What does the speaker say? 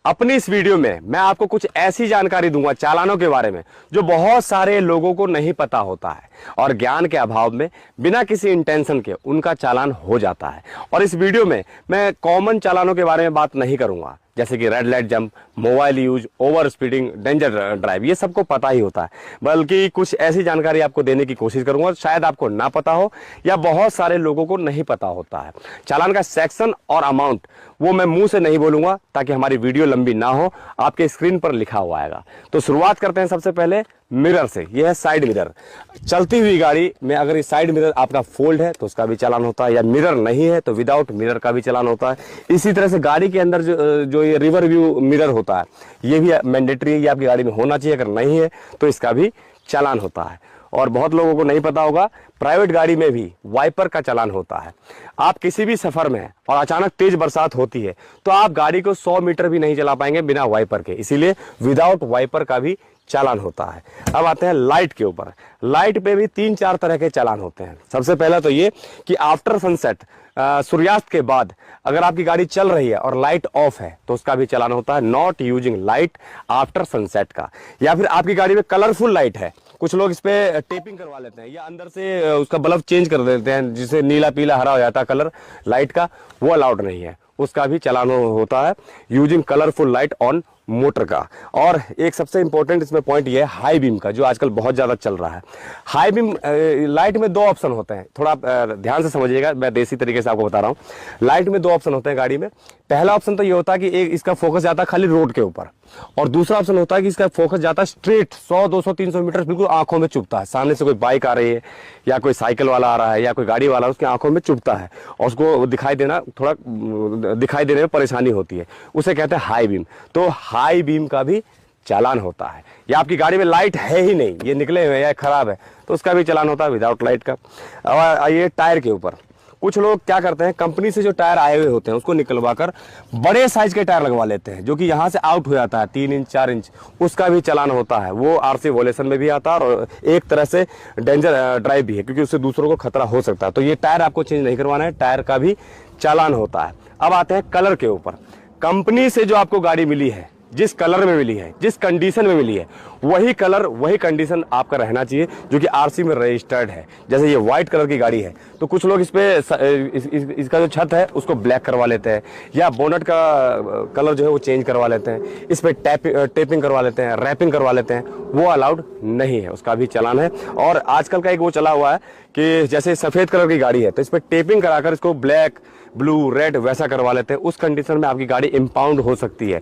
अपनी इस वीडियो में मैं आपको कुछ ऐसी जानकारी दूंगा चालानों के बारे में जो बहुत सारे लोगों को नहीं पता होता है और ज्ञान के अभाव में बिना किसी इंटेंशन के उनका चालान हो जाता है। और इस वीडियो में मैं कॉमन चालानों के बारे में बात नहीं करूंगा, जैसे कि red light jump, mobile use, over speeding, danger drive, ये सबको पता ही होता है, बल्कि कुछ ऐसी जानकारी आपको देने की कोशिश करूंगा शायद आपको ना पता हो या बहुत सारे लोगों को नहीं पता होता है। चालान का सेक्शन और अमाउंट वो मैं मुंह से नहीं बोलूंगा ताकि हमारी वीडियो लंबी ना हो, आपके स्क्रीन पर लिखा हुआ आएगा। तो शुरुआत करते हैं सबसे पहले मिरर से। यह है साइड मिरर। चलती हुई गाड़ी में अगर ये साइड मिरर आपका फोल्ड है तो उसका भी चालान होता है, या मिरर नहीं है तो विदाउट मिरर का भी चालान होता है। इसी तरह से गाड़ी के अंदर जो ये रिवर व्यू मिरर होता है ये भी मैंडेटरी है, ये आपकी गाड़ी में होना चाहिए, अगर नहीं है तो इसका भी चालान होता है। और बहुत लोगों को नहीं पता होगा, प्राइवेट गाड़ी में भी वाइपर का चालान होता है। आप किसी भी सफर में हैं और अचानक तेज बरसात होती है तो आप गाड़ी को 100 मीटर भी नहीं चला पाएंगे बिना वाइपर के, इसीलिए विदाउट वाइपर का भी चालान होता है। अब आते हैं लाइट के ऊपर। लाइट पे भी 3-4 तरह के चालान होते हैं। सबसे पहला तो ये कि आफ्टर सनसेट, सूर्यास्त के बाद अगर आपकी गाड़ी चल रही है और लाइट ऑफ है तो उसका भी चालान होता है, not using light after sunset का। या फिर आपकी गाड़ी में कलरफुल लाइट है, कुछ लोग इस पे टेपिंग करवा लेते हैं या अंदर से उसका बल्ब चेंज कर देते हैं जिसे नीला पीला हरा हो जाता है कलर लाइट का, वो अलाउड नहीं है, उसका भी चालान होता है, using colourful light on motor का। और एक सबसे इंपॉर्टेंट इसमें पॉइंट ये है हाई बीम का, जो आजकल बहुत ज्यादा चल रहा है। हाई बीम लाइट में 2 ऑप्शन होते हैं, थोड़ा ध्यान से समझिएगा, मैं देसी तरीके से आपको बता रहा हूँ। लाइट में 2 ऑप्शन होते हैं गाड़ी में। पहला ऑप्शन तो ये होता है कि एक इसका फोकस जाता है खाली रोड के ऊपर, और दूसरा ऑप्शन होता है कि इसका फोकस जाता है स्ट्रेट 100, 200, 300 मीटर, बिल्कुल आंखों में चुभता है। सामने से कोई बाइक आ रही है या कोई साइकिल वाला आ रहा है या कोई गाड़ी वाला, उसकी आंखों में चुभता है और उसको दिखाई देने में परेशानी होती है, उसे कहते हैं हाई बीम। तो हाई बीम का भी चालान होता है। या आपकी गाड़ी में लाइट है ही नहीं, ये निकले हुए या खराब है, तो उसका भी चालान होता है विदाउट लाइट का। अब आइए टायर के ऊपर। कुछ लोग क्या करते हैं, कंपनी से जो टायर आए हुए होते हैं उसको निकलवा कर बड़े साइज के टायर लगवा लेते हैं, जो कि यहाँ से आउट हो जाता है 3 इंच 4 इंच, उसका भी चालान होता है। वो आरसी वॉल्यूशन में भी आता है और एक तरह से डेंजर ड्राइव भी है, क्योंकि उससे दूसरों को खतरा हो सकता है। तो ये टायर आपको चेंज नहीं करवाना है, टायर का भी चालान होता है। अब आते हैं कलर के ऊपर। कंपनी से जो आपको गाड़ी मिली है, जिस कलर में मिली है, जिस कंडीशन में मिली है, वही कलर वही कंडीशन आपका रहना चाहिए जो कि आरसी में रजिस्टर्ड है। जैसे ये व्हाइट कलर की गाड़ी है तो कुछ लोग इसका जो छत है उसको ब्लैक करवा लेते हैं, या बोनट का कलर जो है वो चेंज करवा लेते हैं, इस पे टेपिंग करवा लेते हैं, रैपिंग करवा लेते हैं, वो अलाउड नहीं है, उसका भी चालान है। और आजकल का एक वो चला हुआ है कि जैसे सफेद कलर की गाड़ी है तो इस पर टेपिंग कराकर इसको ब्लैक, ब्लू, रेड वैसा करवा लेते हैं, उस कंडीशन में आपकी गाड़ी इंपाउंड हो सकती है।